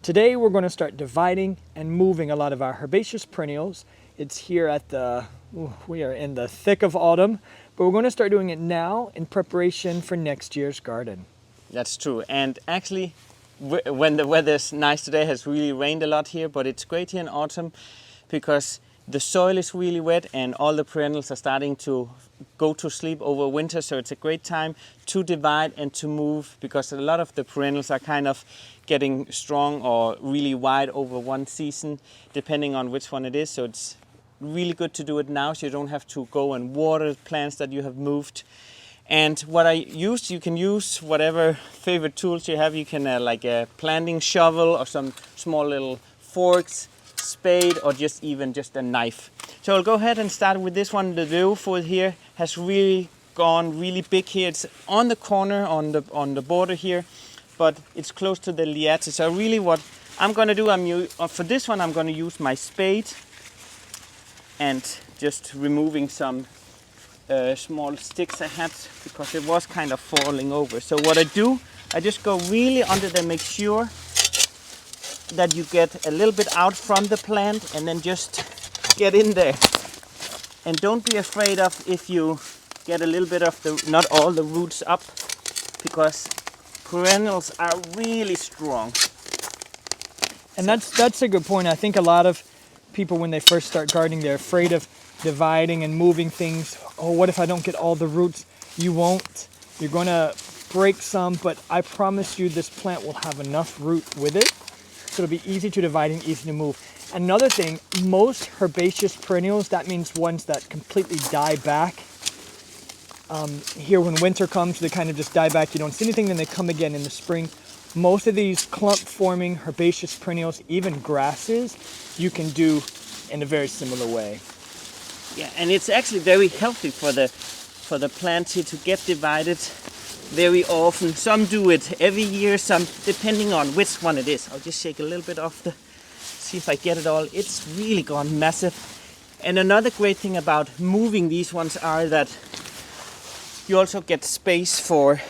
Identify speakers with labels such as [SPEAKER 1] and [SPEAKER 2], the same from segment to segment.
[SPEAKER 1] Today we're going to start dividing and moving a lot of our herbaceous perennials. It's here at we are in the thick of autumn, but we're going to start doing it now in preparation for next year's garden.
[SPEAKER 2] That's true. And actually, when the weather's nice today, it has really rained a lot here, but it's great here in autumn because the soil is really wet and all the perennials are starting to go to sleep over winter. So it's a great time to divide and to move because a lot of the perennials are kind of getting strong or really wide over one season, depending on which one it is. So it's really good to do it now so you don't have to go and water plants that you have moved. And what I used, you can use whatever favorite tools you have. You can like a planting shovel or some small little forks, spade, or just a knife. So I'll go ahead and start with this one. The leeuwfoot here has really gone really big here. It's on the corner, on the border here, but it's close to the liatis. So really what I'm going to do, for this one I'm going to use my spade and just removing some small sticks I had because it was kind of falling over. So what I do, I just go really under them, make sure that you get a little bit out from the plant and then just get in there. And don't be afraid of if you get a little bit of not all the roots up, because perennials are really strong.
[SPEAKER 1] And that's a good point. I think a lot of people, when they first start gardening, they're afraid of dividing and moving things. Oh, what if I don't get all the roots? You won't. You're going to break some, but I promise you this plant will have enough root with it. So it'll be easy to divide and easy to move. Another thing, most herbaceous perennials, that means ones that completely die back. Here when winter comes, they kind of just die back. You don't see anything, then they come again in the spring. Most of these clump-forming herbaceous perennials, even grasses, you can do in a very similar way.
[SPEAKER 2] Yeah, and it's actually very healthy for the plants here to get divided very often. Some do it every year, some depending on which one it is. I'll just shake a little bit off see if I get it all. It's really gone massive. And another great thing about moving these ones are that you also get space for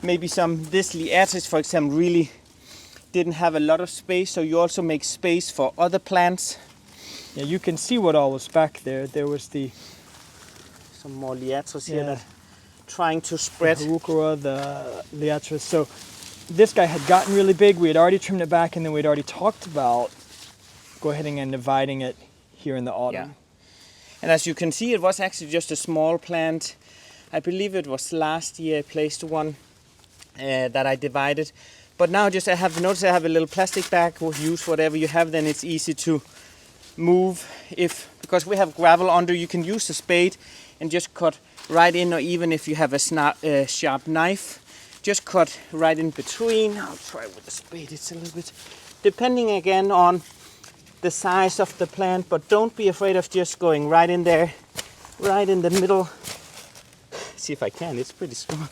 [SPEAKER 2] maybe this liatis, for example, really didn't have a lot of space, so you also make space for other plants.
[SPEAKER 1] Yeah, you can see what all was back there. There was
[SPEAKER 2] some more liatis here that trying to spread.
[SPEAKER 1] The heuchera, the liatis. So this guy had gotten really big. We had already trimmed it back, and then we'd already talked about go ahead and dividing it here in the autumn.
[SPEAKER 2] Yeah. And as you can see, it was actually just a small plant. I believe it was last year I placed one that I divided. But now I have noticed I have a little plastic bag. We'll use whatever you have, then it's easy to move. Because we have gravel under, you can use a spade and just cut right in, or even if you have a sharp knife, just cut right in between. I'll try with the spade, it's a little bit depending again on the size of the plant, but don't be afraid of just going right in there, right in the middle. See if I can, it's pretty strong.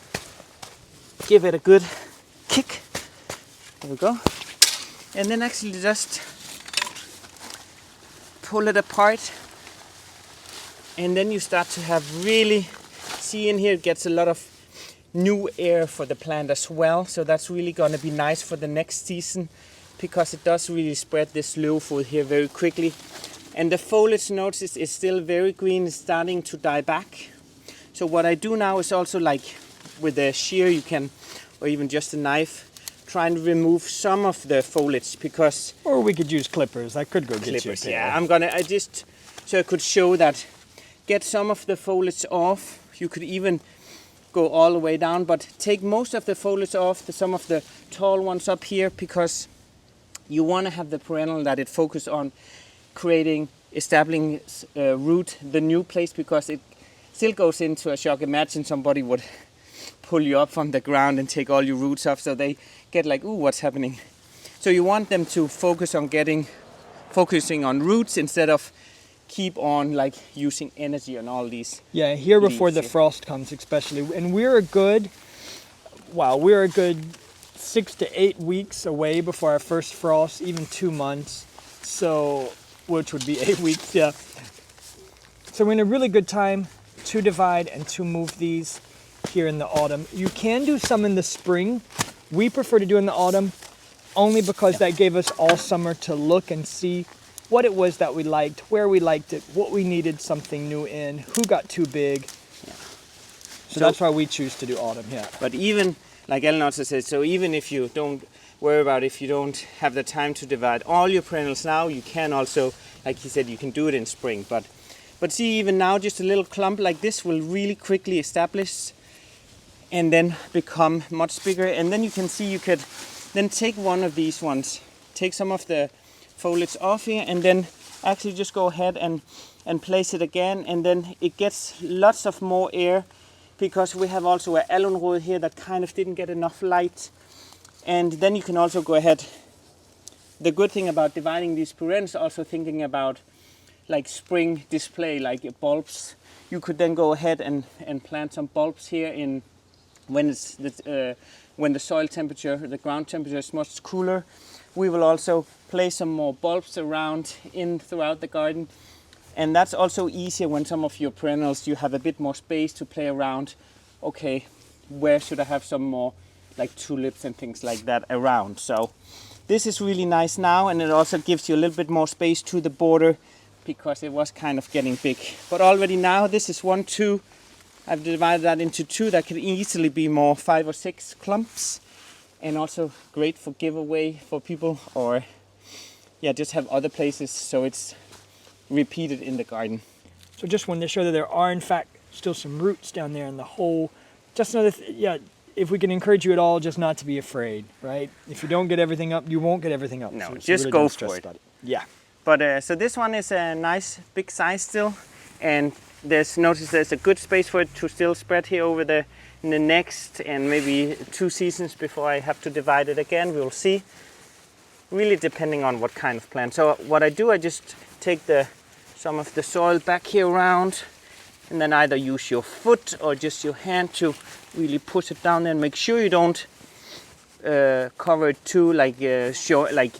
[SPEAKER 2] Give it a good kick. There we go. And then actually just pull it apart. And then you start to have really, see in here it gets a lot of new air for the plant as well. So that's really going to be nice for the next season because it does really spread this leeuwfoot here very quickly. And the foliage, notice, is still very green, it's starting to die back. So what I do now is also, like with a shear you can, or even just a knife, try and remove some of the foliage because...
[SPEAKER 1] Or we could use clippers. I could go get you a pair.
[SPEAKER 2] Yeah, so I could show that. Get some of the foliage off. You could even go all the way down, but take most of the foliage off, some of the tall ones up here, because you want to have the perennial that it focus on establishing root the new place, because it still goes into a shock. Imagine somebody would pull you up from the ground and take all your roots off, so they get like, ooh, what's happening? So you want them to focus on focusing on roots instead of keep on like using energy on all these.
[SPEAKER 1] Yeah, here before the frost comes especially. And we're a good 6 to 8 weeks away before our first frost, even 2 months. So, which would be 8 weeks, yeah. So we're in a really good time to divide and to move these here in the autumn. You can do some in the spring. We prefer to do in the autumn. only because that gave us all summer to look and see what it was that we liked, where we liked it, what we needed something new in, who got too big.
[SPEAKER 2] Yeah.
[SPEAKER 1] So that's why we choose to do autumn, yeah.
[SPEAKER 2] But even, like Ellen also said, so even if you don't worry about if you don't have the time to divide all your perennials now, you can also, like he said, you can do it in spring. But see, even now, just a little clump like this will really quickly establish and then become much bigger. And then you can see you could then take one of these ones, take some of the foliage off here, and then actually just go ahead and place it again, and then it gets lots of more air, because we have also an alunrod here that kind of didn't get enough light. And then you can also go ahead. The good thing about dividing these perennials, also thinking about like spring display, like bulbs, you could then go ahead and plant some bulbs here in when the soil temperature, the ground temperature is much cooler. We will also place some more bulbs around throughout the garden. And that's also easier when some of your perennials, you have a bit more space to play around. Okay, where should I have some more like tulips and things like that around? So this is really nice now, and it also gives you a little bit more space to the border, because it was kind of getting big. But already now, this is 1, 2. I've divided that into 2. That could easily be more 5 or 6 clumps, and also great for giveaway for people, or yeah, just have other places so it's repeated in the garden.
[SPEAKER 1] So just wanted to show that there are in fact still some roots down there in the hole. Just another, if we can encourage you at all, just not to be afraid, right? If you don't get everything up, you won't get everything up.
[SPEAKER 2] No,
[SPEAKER 1] so
[SPEAKER 2] just
[SPEAKER 1] really
[SPEAKER 2] go for it.
[SPEAKER 1] Yeah.
[SPEAKER 2] But so this one is a nice big size still, and notice there's a good space for it to still spread here over the next and maybe 2 seasons before I have to divide it again. We will see. Really depending on what kind of plant. So what I do, I just take some of the soil back here around, and then either use your foot or just your hand to really push it down there, and make sure you don't cover it too,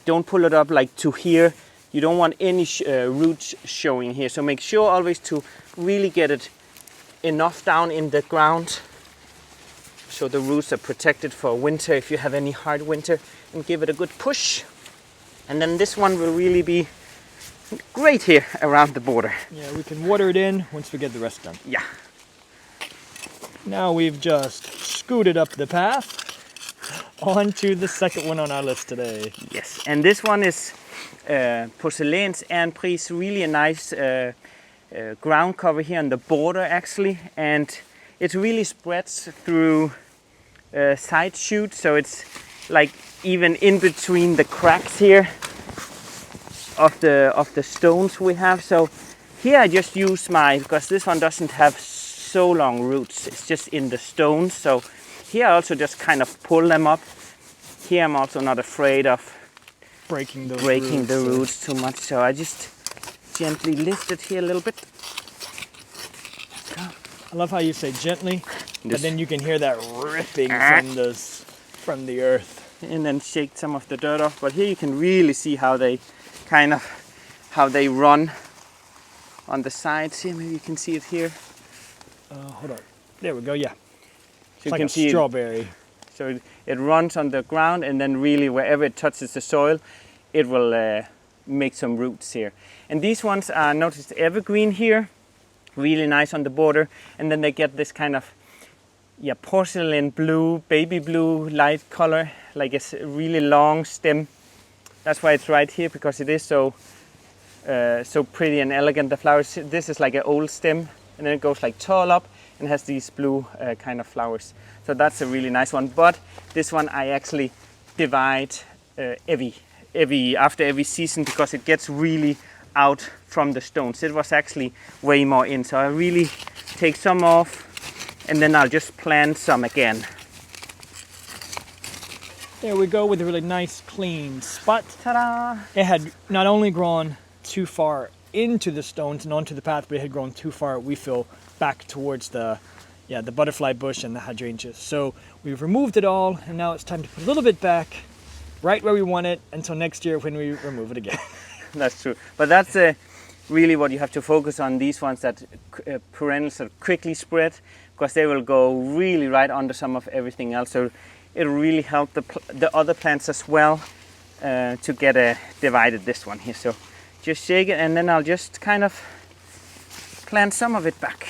[SPEAKER 2] don't pull it up like to here. You don't want any roots showing here, so make sure always to really get it enough down in the ground so the roots are protected for winter if you have any hard winter, and give it a good push. And then this one will really be great here around the border.
[SPEAKER 1] Yeah, we can water it in once we get the rest done.
[SPEAKER 2] Yeah.
[SPEAKER 1] Now we've just scooted up the path on to the second one on our list today.
[SPEAKER 2] Yes, and this one is Porcelains and Pris, really a nice ground cover here on the border actually, and it really spreads through side shoots, so it's like even in between the cracks here of the stones we have. So here I just use because this one doesn't have so long roots, it's just in the stones, so here I also just kind of pull them up. Here I'm also not afraid of
[SPEAKER 1] breaking the
[SPEAKER 2] roots too much, so I just gently lift it here a little bit.
[SPEAKER 1] I love how you say gently, but then you can hear that ripping from the earth.
[SPEAKER 2] And then shake some of the dirt off. But here you can really see how they run on the sides here. Maybe you can see it here.
[SPEAKER 1] Hold on. There we go, yeah.
[SPEAKER 2] So
[SPEAKER 1] It's like a strawberry.
[SPEAKER 2] So it runs on the ground, and then really wherever it touches the soil, it will make some roots here. And these ones are, noticed evergreen here. Really nice on the border. And then they get this kind of porcelain blue, baby blue light color, like a really long stem. That's why it's right here, because it is so pretty and elegant. The flowers, this is like an old stem, and then it goes like tall up and has these blue kind of flowers. So that's a really nice one. But this one I actually divide after every season, because it gets really out from the stones. It was actually way more in, so I really take some off, and then I'll just plant some again.
[SPEAKER 1] There we go, with a really nice clean spot.
[SPEAKER 2] Ta-da!
[SPEAKER 1] It had not only grown too far into the stones and onto the path, but it had grown too far, we feel, back towards the butterfly bush and the hydrangeas. So we've removed it all, and now it's time to put a little bit back right where we want it until next year when we remove it again.
[SPEAKER 2] That's true. But that's really what you have to focus on, these ones that perennials that quickly spread, because they will go really right under some of everything else. So it'll really help the other plants as well. to get divided this one here. So just shake it, and then I'll just kind of plant some of it back.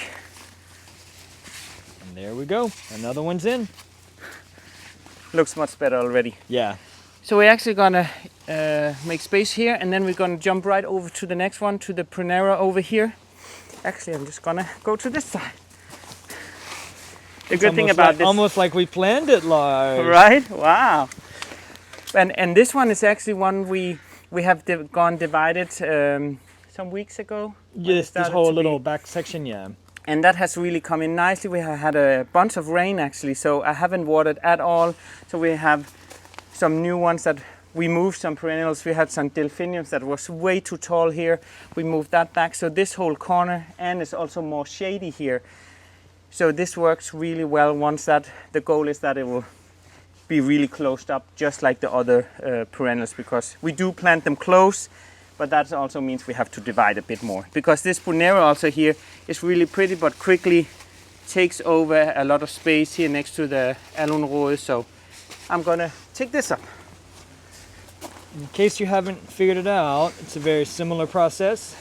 [SPEAKER 1] And there we go. Another one's in.
[SPEAKER 2] Looks much better already.
[SPEAKER 1] Yeah.
[SPEAKER 2] So we're actually gonna make space here, and then we're gonna jump right over to the next one, to the Brunnera over here. Actually, I'm just gonna go to this side. The good thing about this,
[SPEAKER 1] almost like we planned it, Lars.
[SPEAKER 2] right? Wow. And this one is actually one we have gone divided some weeks ago.
[SPEAKER 1] Yes, this whole little back section, yeah.
[SPEAKER 2] And that has really come in nicely. We have had a bunch of rain actually, so I haven't watered at all. So we have some new ones that we moved, some perennials. We had some delphiniums that was way too tall here. We moved that back. So this whole corner, and it's also more shady here. So this works really well once that, the goal is that it will be really closed up, just like the other perennials, because we do plant them close, but that also means we have to divide a bit more. Because this Brunnera also here is really pretty, but quickly takes over a lot of space here next to the Alunrode. So I'm gonna take this up.
[SPEAKER 1] In case you haven't figured it out, it's a very similar process.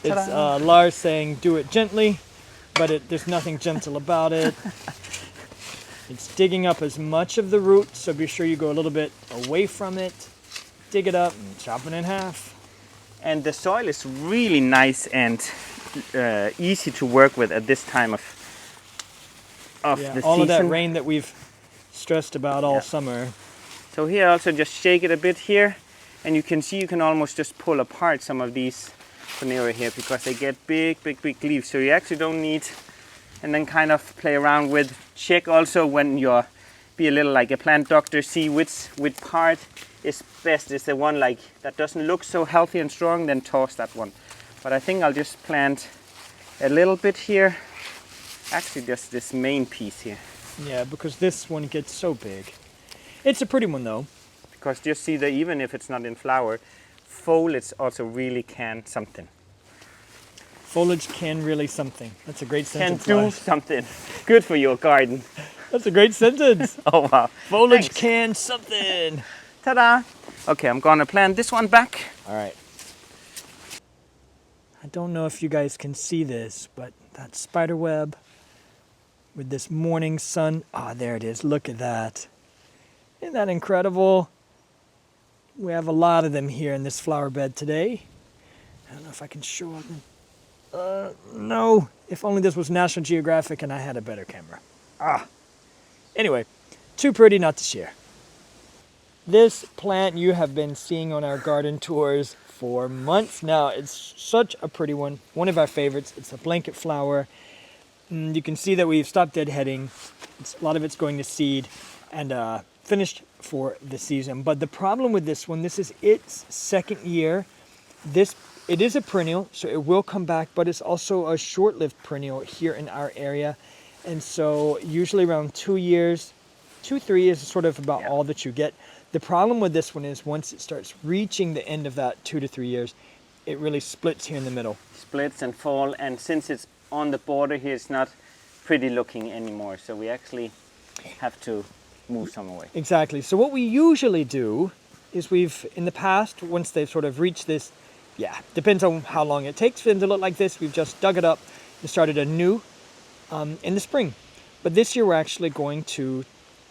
[SPEAKER 1] It's Lars saying do it gently, but there's nothing gentle about it. It's digging up as much of the root, so be sure you go a little bit away from it. Dig it up and chop it in half.
[SPEAKER 2] And the soil is really nice and easy to work with at this time of the season.
[SPEAKER 1] All of that rain that we've stressed about all summer.
[SPEAKER 2] So here also just shake it a bit here, and you can see you can almost just pull apart some of these Brunnera here because they get big leaves. So you actually don't need, and then kind of play around with, check also when you're, be a little like a plant doctor, see which part is best. Is the one like that doesn't look so healthy and strong, then toss that one. But I think I'll just plant a little bit here, actually just this main piece here.
[SPEAKER 1] Yeah, because this one gets so big. It's a pretty one though.
[SPEAKER 2] Because just see that even if it's not in flower, foliage also really can something.
[SPEAKER 1] Foliage can really something. That's a great sentence.
[SPEAKER 2] Can do something good for your garden.
[SPEAKER 1] That's a great sentence.
[SPEAKER 2] Oh wow.
[SPEAKER 1] Foliage
[SPEAKER 2] Thanks.
[SPEAKER 1] can something.
[SPEAKER 2] Ta-da! Okay, I'm gonna plant this one back.
[SPEAKER 1] All right. I don't know if you guys can see this, but that spider web with this morning sun. Ah, there it is. Look at that. Isn't that incredible? We have a lot of them here in this flower bed today. I don't know if I can show them. No. If only this was National Geographic and I had a better camera. Anyway, too pretty not to share. This plant you have been seeing on our garden tours for months now. It's such a pretty one of our favorites. It's a blanket flower. You can see that we've stopped deadheading. A lot of it's going to seed and finished for the season. But the problem with this one, this is its second year. It is a perennial, so it will come back, but it's also a short-lived perennial here in our area. And so usually around 2 years, 2-3 is sort of about all that you get. The problem with this one is once it starts reaching the end of that 2 to 3 years, it really splits here in the middle.
[SPEAKER 2] Splits and fall, and since it's on the border here, it's not pretty looking anymore. So we actually have to move some away.
[SPEAKER 1] Exactly. So what we usually do is in the past, once they've sort of reached this, depends on how long it takes for them to look like this, we've just dug it up and started anew in the spring. But this year we're actually going to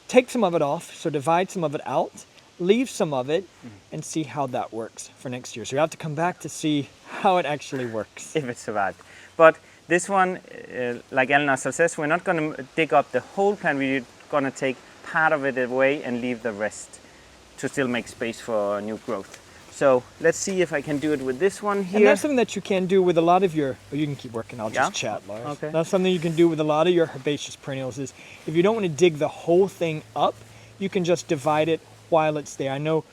[SPEAKER 1] take some of it off, so divide some of it out, leave some of it, and see how that works for next year. So you have to come back to see how it actually works.
[SPEAKER 2] If it survived. But this one, like Elna says, we're not going to dig up the whole plant, we're going to take part of it away and leave the rest to still make space for new growth. So let's see if I can do it with this one here.
[SPEAKER 1] And that's something that you can do with a lot of your, you can keep working, I'll just chat, Lars.
[SPEAKER 2] Okay.
[SPEAKER 1] That's something you can do with a lot of your herbaceous perennials is if you don't want to dig the whole thing up, you can just divide it while it's there. I know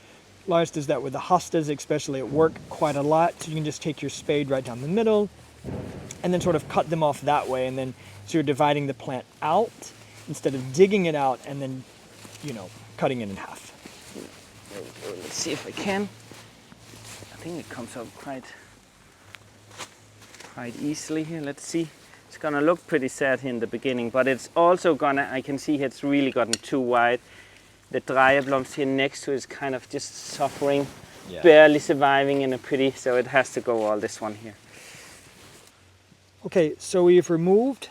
[SPEAKER 1] Lars does that with the hostas, especially at work, quite a lot. So you can just take your spade right down the middle and then sort of cut them off that way. And then so you're dividing the plant out instead of digging it out and then, cutting it in half.
[SPEAKER 2] There we go. Let's see if I can. I think it comes out quite easily here. Let's see. It's gonna look pretty sad here in the beginning, but it's also I can see it's really gotten too wide. the drier blooms here next to it is kind of just suffering,
[SPEAKER 1] Yeah.
[SPEAKER 2] barely surviving in a pretty, so it has to go all this one here.
[SPEAKER 1] Okay, so we've removed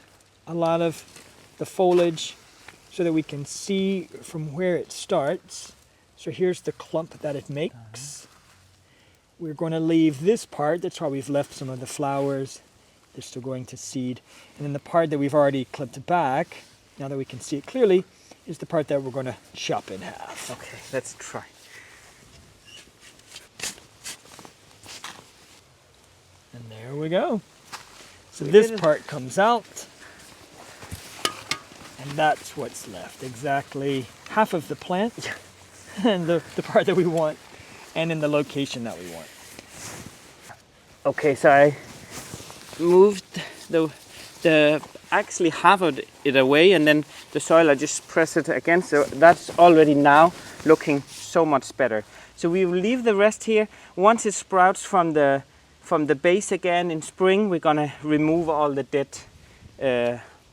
[SPEAKER 1] a lot of the foliage so that we can see from where it starts. So here's the clump that it makes. We're going to leave this part, that's why we've left some of the flowers. They're still going to seed. And then the part that we've already clipped back, now that we can see it clearly, is the part that we're going to chop in half.
[SPEAKER 2] Okay, let's try.
[SPEAKER 1] And there we go. So
[SPEAKER 2] We
[SPEAKER 1] this
[SPEAKER 2] did it.
[SPEAKER 1] part comes out, and that's what's left. Exactly half of the plant, and the part that we want, and in the location that we want.
[SPEAKER 2] Okay, so I moved the actually half of it away, and then the soil I just press it against. So that's already now looking so much better. So we will leave the rest here. Once it sprouts from the base again in spring, we're gonna remove all the dead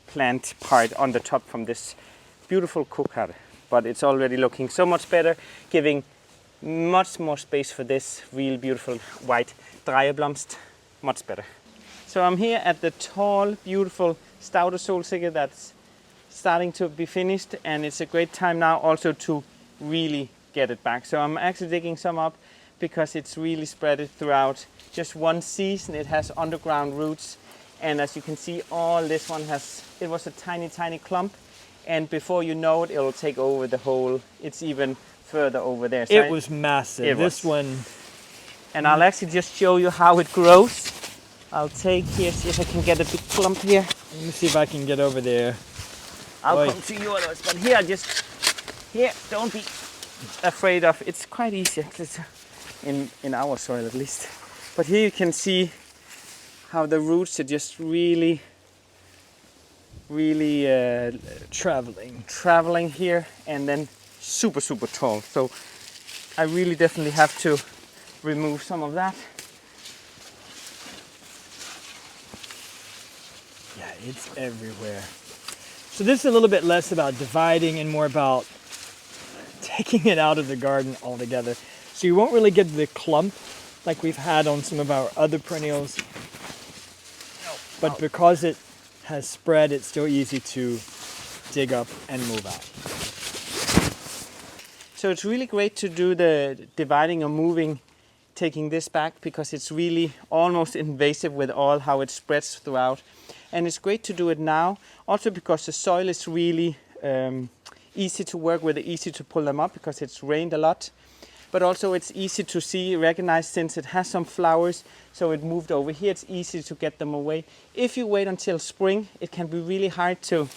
[SPEAKER 2] plant part on the top from this beautiful cooker. But it's already looking so much better, giving much more space for this real beautiful white Dreierblomst, much better. So I'm here at the tall, beautiful Stauder Solsikke that's starting to be finished, and it's a great time now also to really get it back. So I'm actually digging some up because it's really spread it throughout just one season. It has underground roots, and as you can see, all this one has, it was a tiny, tiny clump, and before you know it, it'll take over the whole, it's even further over there. So
[SPEAKER 1] It was massive.
[SPEAKER 2] It
[SPEAKER 1] This
[SPEAKER 2] was.
[SPEAKER 1] one,
[SPEAKER 2] And I'll actually just show you how it grows. I'll take here, see if I can get a big clump here.
[SPEAKER 1] let me see if I can get over there.
[SPEAKER 2] I'll
[SPEAKER 1] Oi.
[SPEAKER 2] come to you otherwise, but here, don't be afraid of, it's quite easy actually, in our soil at least. But here you can see how the roots are just really traveling here, and then super, super tall. So I really definitely have to remove some of that.
[SPEAKER 1] Yeah, it's everywhere. So this is a little bit less about dividing and more about taking it out of the garden altogether. So you won't really get the clump like we've had on some of our other perennials. But because it has spread, it's still easy to dig up and move out.
[SPEAKER 2] So it's really great to do the dividing or moving, taking this back, because it's really almost invasive with all how it spreads throughout. And it's great to do it now, also because the soil is really easy to work with, easy to pull them up because it's rained a lot. But also it's easy to see, recognize, since it has some flowers, so it moved over here, it's easy to get them away. If you wait until spring, it can be really hard to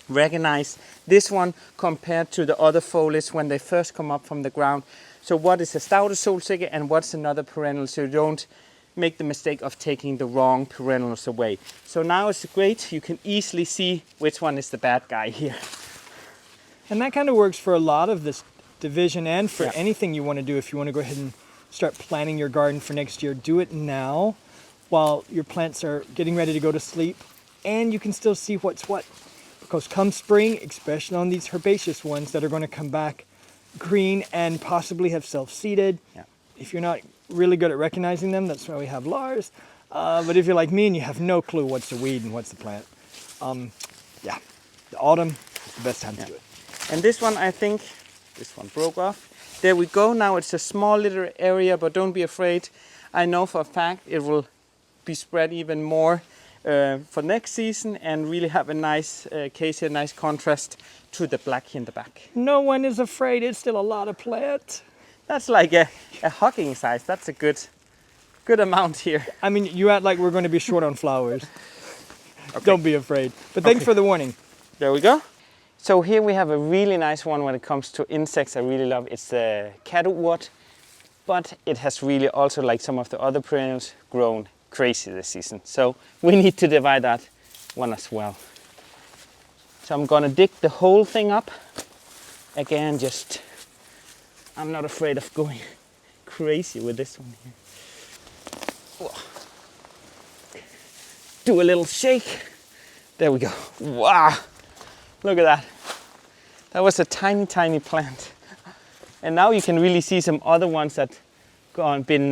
[SPEAKER 2] recognize this one compared to the other foliage when they first come up from the ground. So what is a Stauder Solsikke and what's another perennial, so you don't make the mistake of taking the wrong perennials away. So now it's great, you can easily see which one is the bad guy here.
[SPEAKER 1] And that kind of works for a lot of this division and for
[SPEAKER 2] Yeah.
[SPEAKER 1] anything you want to do. If you want to go ahead and start planning your garden for next year, do it now while your plants are getting ready to go to sleep, and you can still see what's what. Because come spring, especially on these herbaceous ones that are going to come back green and possibly have self-seeded,
[SPEAKER 2] Yeah.
[SPEAKER 1] if you're not really good at recognizing them, that's why we have Lars. But if you're like me and you have no clue what's the weed and what's the plant, yeah, the autumn is the best time to do it.
[SPEAKER 2] And this one, I think, this one broke off. There we go. Now it's a small little area, but don't be afraid. I know for a fact it will be spread even more for next season and really have a nice case here, nice contrast to the black here in the back.
[SPEAKER 1] No one is afraid. It's still a lot of plant.
[SPEAKER 2] That's like a hugging size. That's a good amount here.
[SPEAKER 1] I mean, you act like we're going to be short on flowers. Don't be afraid. But thanks for the warning.
[SPEAKER 2] There we go. So here we have a really nice one when it comes to insects I really love. It's the catwort, but it has really also, like some of the other perennials, grown crazy this season. So we need to divide that one as well. So I'm gonna dig the whole thing up. Again, just, I'm not afraid of going crazy with this one here. Whoa. Do a little shake. There we go. Wow, look at that. That was a tiny, tiny plant. And now you can really see some other ones that been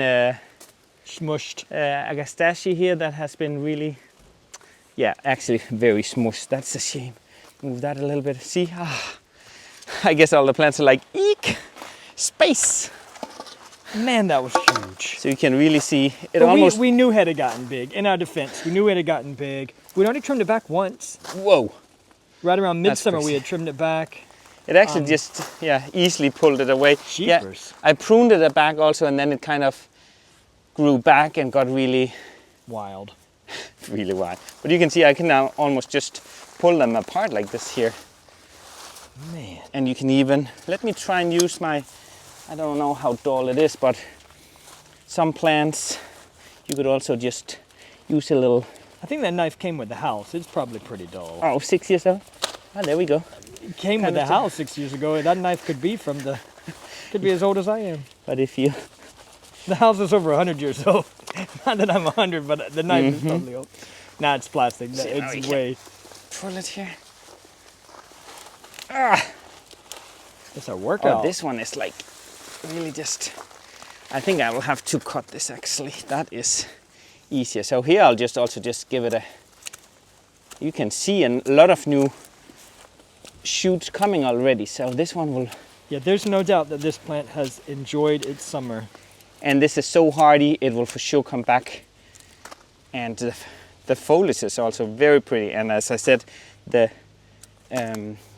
[SPEAKER 1] Smushed.
[SPEAKER 2] Agastache here that has been really, yeah, actually very smushed. That's a shame. Move that a little bit. See? I guess all the plants are like, eek, space.
[SPEAKER 1] Man, that was huge.
[SPEAKER 2] So you can really see it
[SPEAKER 1] But
[SPEAKER 2] almost.
[SPEAKER 1] we knew it had gotten big. In our defense, we knew it had gotten big. We'd already trimmed it back once.
[SPEAKER 2] Whoa.
[SPEAKER 1] Right around
[SPEAKER 2] That's
[SPEAKER 1] midsummer,
[SPEAKER 2] crazy.
[SPEAKER 1] we had trimmed it back.
[SPEAKER 2] It actually just, easily pulled it away. Yeah,
[SPEAKER 1] Jeepers.
[SPEAKER 2] I pruned it back also, and then it kind of grew back and got really,
[SPEAKER 1] Wild.
[SPEAKER 2] really wide. But you can see I can now almost just pull them apart like this here.
[SPEAKER 1] Man.
[SPEAKER 2] And you can even, let me try and use my, I don't know how dull it is, but some plants you could also just use a little.
[SPEAKER 1] I think that knife came with the house. It's probably pretty dull.
[SPEAKER 2] Oh, 6 years old. Ah, there we go.
[SPEAKER 1] It came with the house 6 years ago. That knife could be could be as old as I am.
[SPEAKER 2] But if you,
[SPEAKER 1] The house is over 100 years old. Not that I'm 100, but the knife is probably old. Nah, it's plastic.
[SPEAKER 2] See, now we
[SPEAKER 1] It's
[SPEAKER 2] can-
[SPEAKER 1] way.
[SPEAKER 2] pull it here.
[SPEAKER 1] It's a workout.
[SPEAKER 2] Oh, this one is like really just, I think I will have to cut this actually. That is easier. So here I'll just also just give it a, you can see a lot of new shoots coming already. So this one will,
[SPEAKER 1] Yeah, there's no doubt that this plant has enjoyed its summer.
[SPEAKER 2] and this is so hardy, it will for sure come back. And the foliage is also very pretty. And as I said, the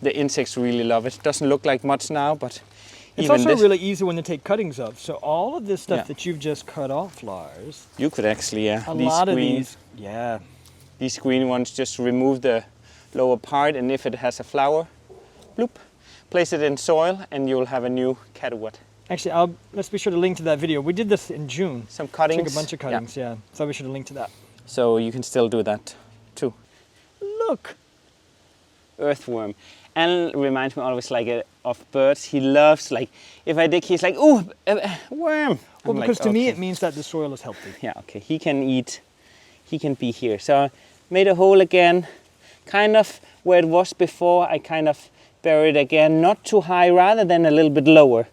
[SPEAKER 2] insects really love it. Doesn't look like much now, but
[SPEAKER 1] It's
[SPEAKER 2] even
[SPEAKER 1] also
[SPEAKER 2] this,
[SPEAKER 1] really easy one to take cuttings of. So all of this stuff
[SPEAKER 2] Yeah.
[SPEAKER 1] that you've just cut off, Lars,
[SPEAKER 2] you could actually,
[SPEAKER 1] a lot of these,
[SPEAKER 2] these green ones, just remove the lower part, and if it has a flower, bloop, place it in soil and you'll have a new catwood.
[SPEAKER 1] Actually, let's be sure to link to that video. We did this in June.
[SPEAKER 2] Some cuttings.
[SPEAKER 1] Took a bunch of cuttings, yeah. So we should link to that.
[SPEAKER 2] So you can still do that too.
[SPEAKER 1] Look.
[SPEAKER 2] Earthworm. And reminds me always like of birds. He loves, like, if I dig, he's like, ooh, a worm.
[SPEAKER 1] Well,
[SPEAKER 2] I'm
[SPEAKER 1] because
[SPEAKER 2] like,
[SPEAKER 1] to me
[SPEAKER 2] okay.
[SPEAKER 1] it means that the soil is healthy.
[SPEAKER 2] Yeah, okay, he can eat, he can be here. So I made a hole again, kind of where it was before. I kind of buried again, not too high, rather than a little bit lower,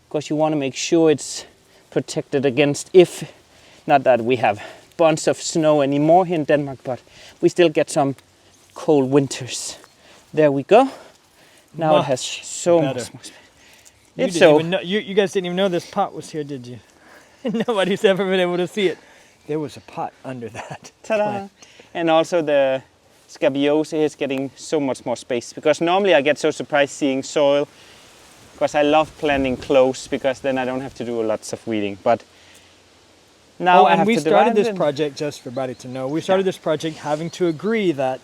[SPEAKER 2] because you want to make sure it's protected against, if not that we have bunch of snow anymore here in Denmark, but we still get some cold winters. There we go. Now it has
[SPEAKER 1] Much
[SPEAKER 2] so
[SPEAKER 1] better.
[SPEAKER 2] much more space.
[SPEAKER 1] You,
[SPEAKER 2] It's
[SPEAKER 1] didn't
[SPEAKER 2] so,
[SPEAKER 1] even know, you guys didn't even know this pot was here, did you? Nobody's ever been able to see it. There was a pot under that.
[SPEAKER 2] ta-da!
[SPEAKER 1] plant.
[SPEAKER 2] And also the scabiose is getting so much more space, because normally I get so surprised seeing soil, because I love planting close, because then I don't have to do lots of weeding. But now I
[SPEAKER 1] and
[SPEAKER 2] have
[SPEAKER 1] we
[SPEAKER 2] to
[SPEAKER 1] started
[SPEAKER 2] divide
[SPEAKER 1] this
[SPEAKER 2] it.
[SPEAKER 1] project, just for everybody to know, we started this project having to agree that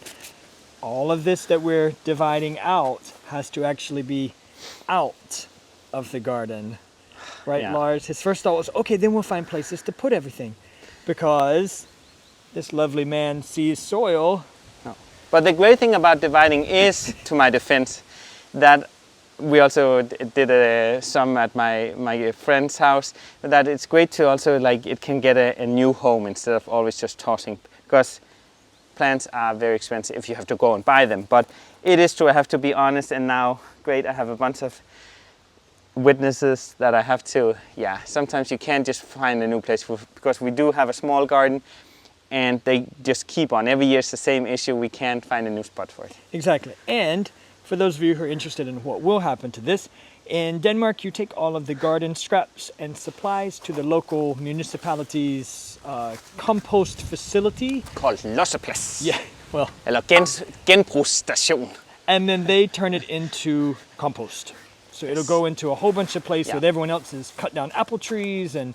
[SPEAKER 1] all of this that we're dividing out has to actually be out of the garden. Right,
[SPEAKER 2] Yeah.
[SPEAKER 1] Lars? His first thought was, okay, then we'll find places to put everything. Because this lovely man sees soil.
[SPEAKER 2] But the great thing about dividing is, to my defense, that we also did some at my friend's house, that it's great to also, like, it can get a new home instead of always just tossing, because plants are very expensive if you have to go and buy them. But it is true, I have to be honest, and now, great, I have a bunch of witnesses that I have to, sometimes you can't just find a new place, because we do have a small garden, and they just keep on. Every year it's the same issue, we can't find a new spot for it.
[SPEAKER 1] Exactly. And for those of you who are interested in what will happen to this, in Denmark you take all of the garden scraps and supplies to the local municipality's compost facility.
[SPEAKER 2] Called losseplads.
[SPEAKER 1] Yeah, well,
[SPEAKER 2] Eller genbrugsstation.
[SPEAKER 1] and then they turn it into compost. So it'll go into a whole bunch of places with everyone else's cut down apple trees and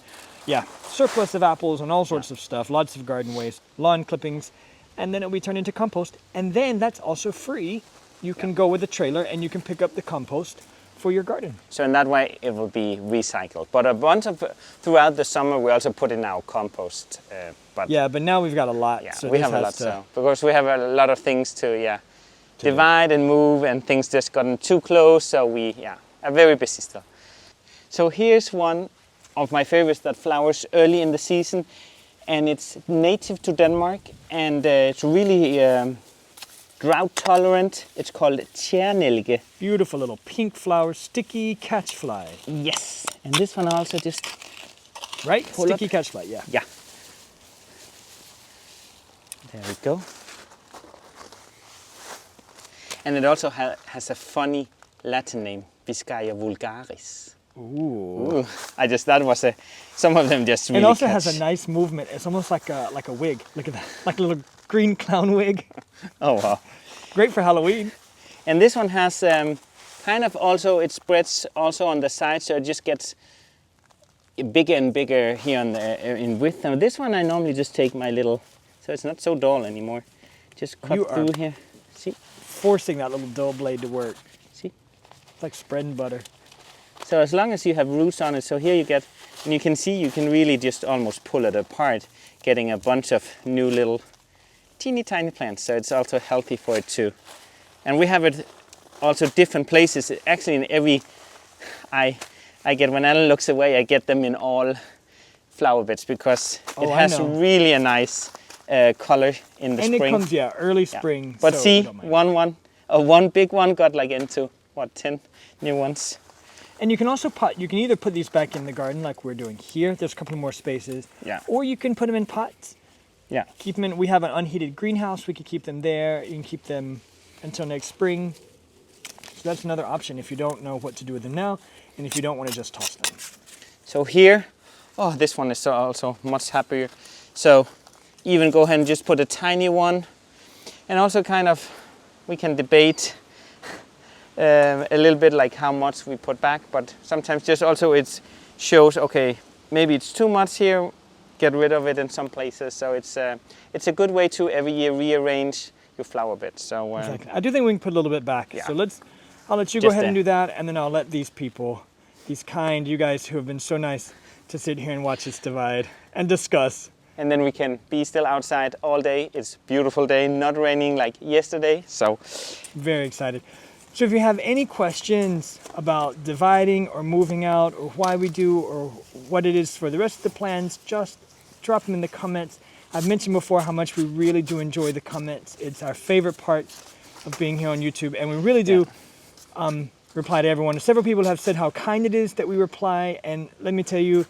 [SPEAKER 1] surplus of apples and all sorts of stuff, lots of garden waste, lawn clippings, and then it'll be turned into compost. And then that's also free. You can go with a trailer and you can pick up the compost for your garden.
[SPEAKER 2] So in that way it will be recycled. But a bunch of, throughout the summer we also put in our compost. But
[SPEAKER 1] But now we've got a lot.
[SPEAKER 2] yeah,
[SPEAKER 1] so
[SPEAKER 2] we
[SPEAKER 1] this
[SPEAKER 2] have a
[SPEAKER 1] has
[SPEAKER 2] lot, so, because we have a lot of things to divide and move, and things just gotten too close, so we are very busy still. So here's one of my favorites that flowers early in the season, and it's native to Denmark, and it's really drought tolerant. It's called Tjernelge.
[SPEAKER 1] Beautiful little pink flower, sticky catchfly.
[SPEAKER 2] Yes, and this one also just
[SPEAKER 1] Right?
[SPEAKER 2] Pull
[SPEAKER 1] Sticky
[SPEAKER 2] up.
[SPEAKER 1] catchfly, yeah.
[SPEAKER 2] yeah. There we go. And it also has a funny Latin name, Viscaria vulgaris.
[SPEAKER 1] Ooh.
[SPEAKER 2] Ooh, I just thought it was some of them just really
[SPEAKER 1] It also
[SPEAKER 2] catch.
[SPEAKER 1] has a nice movement. It's almost like a wig. Look at that, like a little green clown wig.
[SPEAKER 2] Oh wow.
[SPEAKER 1] Great for Halloween.
[SPEAKER 2] And this one has kind of also, it spreads also on the side, so it just gets bigger and bigger here on the in width. Now this one I normally just take my little, so it's not so dull anymore. Just cut
[SPEAKER 1] You are-
[SPEAKER 2] through here. See,
[SPEAKER 1] Forcing that little dull blade to work.
[SPEAKER 2] see.
[SPEAKER 1] It's like spreading butter.
[SPEAKER 2] So as long as you have roots on it, so here you get, and you can see you can really just almost pull it apart, getting a bunch of new little teeny tiny plants. So it's also healthy for it too. And we have it also different places. Actually in every, I get, when Alan looks away, I get them in all flower beds because it
[SPEAKER 1] Oh, I
[SPEAKER 2] has
[SPEAKER 1] know.
[SPEAKER 2] really a nice color in the
[SPEAKER 1] And
[SPEAKER 2] spring.
[SPEAKER 1] it comes, yeah, early
[SPEAKER 2] Yeah.
[SPEAKER 1] spring.
[SPEAKER 2] But
[SPEAKER 1] so we
[SPEAKER 2] see,
[SPEAKER 1] don't mind.
[SPEAKER 2] one big one got like into, what, 10 new ones?
[SPEAKER 1] And you can also you can either put these back in the garden like we're doing here. There's a couple more spaces.
[SPEAKER 2] Yeah.
[SPEAKER 1] Or you can put them in pots.
[SPEAKER 2] Yeah.
[SPEAKER 1] Keep them in, we have an unheated greenhouse. We could keep them there. You can keep them until next spring. So that's another option if you don't know what to do with them now and if you don't want to just toss them.
[SPEAKER 2] So here, oh, this one is also much happier. So even go ahead and just put a tiny one. And also kind of, we can debate a little bit like how much we put back, but sometimes just also it shows, okay, maybe it's too much here, get rid of it in some places. So it's a good way to every year rearrange your flower bed. So
[SPEAKER 1] Exactly. I do think we can put a little bit back.
[SPEAKER 2] Yeah.
[SPEAKER 1] So I'll let you go
[SPEAKER 2] Just
[SPEAKER 1] ahead and
[SPEAKER 2] there.
[SPEAKER 1] do that, and then I'll let these people, you guys who have been so nice to sit here and watch us divide and discuss.
[SPEAKER 2] and then we can be still outside all day. It's a beautiful day, not raining like yesterday. So
[SPEAKER 1] Very excited. So if you have any questions about dividing or moving out or why we do or what it is for the rest of the plans, just drop them in the comments. I've mentioned before how much we really do enjoy the comments. It's our favorite part of being here on YouTube, and we really do reply to everyone. Several people have said how kind it is that we reply, and let me tell you,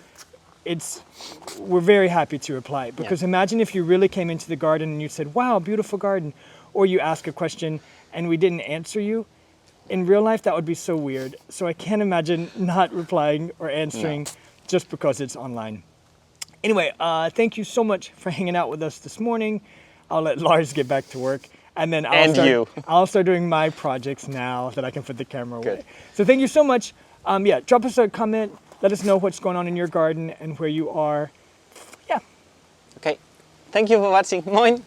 [SPEAKER 1] we're very happy to reply, because imagine if you really came into the garden and you said, wow, beautiful garden, or you ask a question and we didn't answer you. In real life, that would be so weird. So I can't imagine not replying or answering just because it's online. Anyway, thank you so much for hanging out with us this morning. I'll let Lars get back to work. And then I'll start doing my projects now that I can put the camera away.
[SPEAKER 2] Good.
[SPEAKER 1] So thank you so much. Drop us a comment. Let us know what's going on in your garden and where you are. Yeah.
[SPEAKER 2] okay, thank you for watching. Moin!